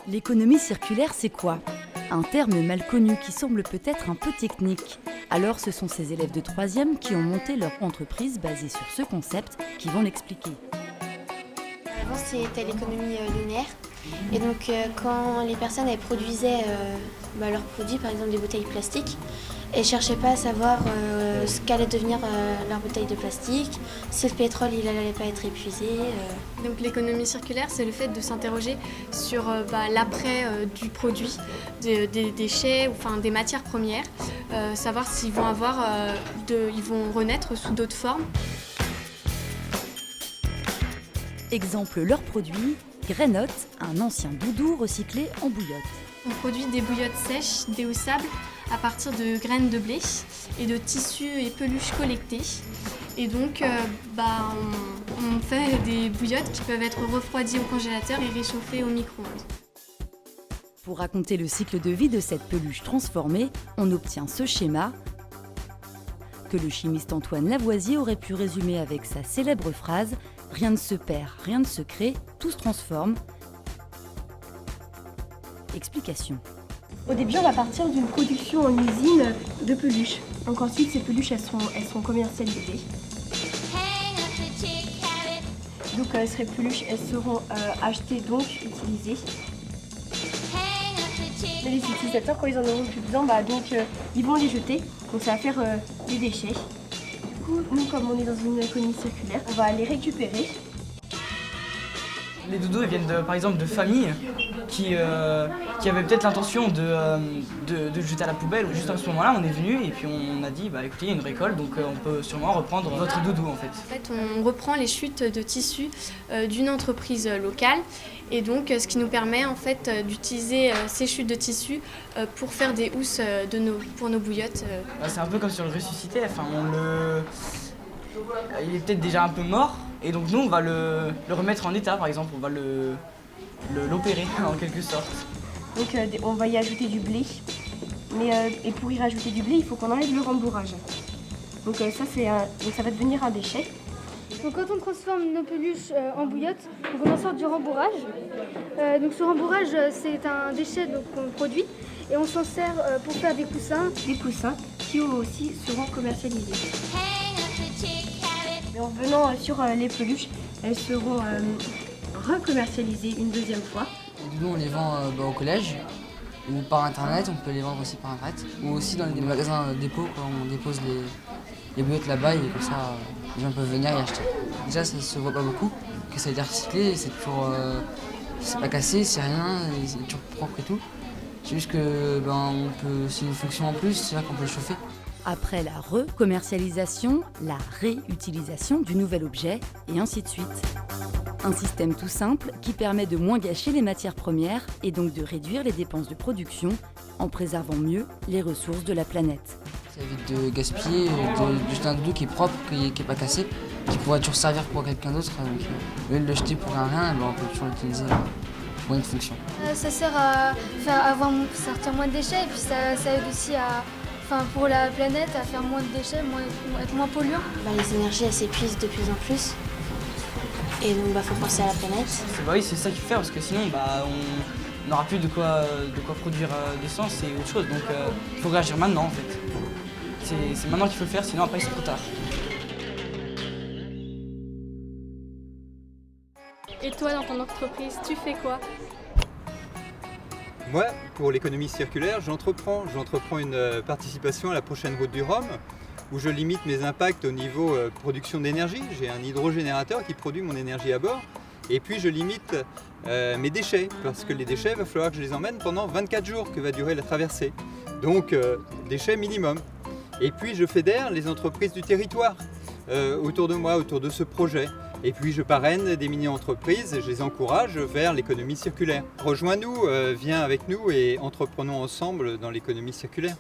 L'économie circulaire, c'est quoi? Un terme mal connu qui semble peut-être un peu technique. Alors ce sont ces élèves de 3e qui ont monté leur entreprise basée sur ce concept qui vont l'expliquer. Avant c'était l'économie linéaire et donc quand les personnes elles produisaient leurs produits, par exemple des bouteilles plastiques, elles ne cherchaient pas à savoir ce qu'allait devenir leur bouteille de plastique, si le pétrole il n'allait pas être épuisé. Donc l'économie circulaire, c'est le fait de s'interroger sur l'après du produit, des déchets, enfin des matières premières, savoir s'ils vont ils vont renaître sous d'autres formes. Exemple leur produit, Grainotte, un ancien doudou recyclé en bouillotte. On produit des bouillottes sèches, déhaussables, à partir de graines de blé et de tissus et peluches collectés. Et donc, on fait des bouillottes qui peuvent être refroidies au congélateur et réchauffées au micro-ondes. Pour raconter le cycle de vie de cette peluche transformée, on obtient ce schéma que le chimiste Antoine Lavoisier aurait pu résumer avec sa célèbre phrase « Rien ne se perd, rien ne se crée, tout se transforme ». Explication. Au début, on va partir d'une production en usine de peluches. Donc ensuite, ces peluches, elles sont commercialisées. Donc ces peluches, elles seront achetées, donc utilisées. Mais les utilisateurs, quand ils en auront plus besoin, ils vont les jeter. Donc ça va faire des déchets. Du coup, nous, comme on est dans une économie circulaire, on va les récupérer. Les doudous ils viennent par exemple de familles qui avaient peut-être l'intention de jeter à la poubelle. Juste à ce moment-là, on est venu et puis on a dit écoutez, il y a une récolte, donc on peut sûrement reprendre votre doudou en fait. En fait, on reprend les chutes de tissus d'une entreprise locale et donc ce qui nous permet en fait d'utiliser ces chutes de tissus pour faire des housses pour nos bouillottes. C'est un peu comme sur le ressuscité, il est peut-être déjà un peu mort. Et donc nous, on va le remettre en état, par exemple, on va l'opérer en quelque sorte. Donc on va y ajouter du blé, et pour y rajouter du blé, il faut qu'on enlève le rembourrage. Donc ça va devenir un déchet. Donc quand on transforme nos peluches en bouillotte, on en sort du rembourrage. Donc ce rembourrage, c'est un déchet qu'on produit et on s'en sert pour faire des coussins. Des coussins qui aussi seront commercialisés. Et en venant sur les peluches, elles seront recommercialisées une deuxième fois. Les doudous, on les vend au collège ou par internet, on peut les vendre aussi par internet. Ou aussi dans les magasins dépôts, quand on dépose les bouillottes là-bas et comme ça les gens peuvent venir y acheter. Déjà ça se voit pas beaucoup, que ça a été recyclé, c'est toujours c'est pas cassé, c'est rien, c'est toujours propre et tout. C'est juste que c'est une fonction en plus, c'est là qu'on peut le chauffer. Après la recommercialisation, la réutilisation du nouvel objet, et ainsi de suite. Un système tout simple qui permet de moins gâcher les matières premières et donc de réduire les dépenses de production en préservant mieux les ressources de la planète. Ça évite de gaspiller, de jeter un doudou qui est propre, qui n'est pas cassé, qui pourrait toujours servir pour quelqu'un d'autre. Au lieu de le jeter pour rien, on peut toujours l'utiliser pour une fonction. Ça sert à sortir moins de déchets et puis ça aide aussi pour la planète à faire moins de déchets, être moins polluant. Les énergies elles s'épuisent de plus en plus et donc faut penser à la planète. Oui, c'est ça qu'il faut faire parce que sinon on n'aura plus de quoi produire d'essence et autre chose. Donc il faut réagir maintenant en fait. C'est maintenant qu'il faut le faire, sinon après c'est trop tard. Et toi, dans ton entreprise, tu fais quoi? Moi, pour l'économie circulaire, j'entreprends une participation à la prochaine Route du Rhum où je limite mes impacts au niveau production d'énergie. J'ai un hydrogénérateur qui produit mon énergie à bord et puis je limite mes déchets parce que les déchets, il va falloir que je les emmène pendant 24 jours que va durer la traversée. Donc déchets minimum. Et puis je fédère les entreprises du territoire autour de moi, autour de ce projet. Et puis je parraine des mini-entreprises et je les encourage vers l'économie circulaire. Rejoins-nous, viens avec nous et entreprenons ensemble dans l'économie circulaire.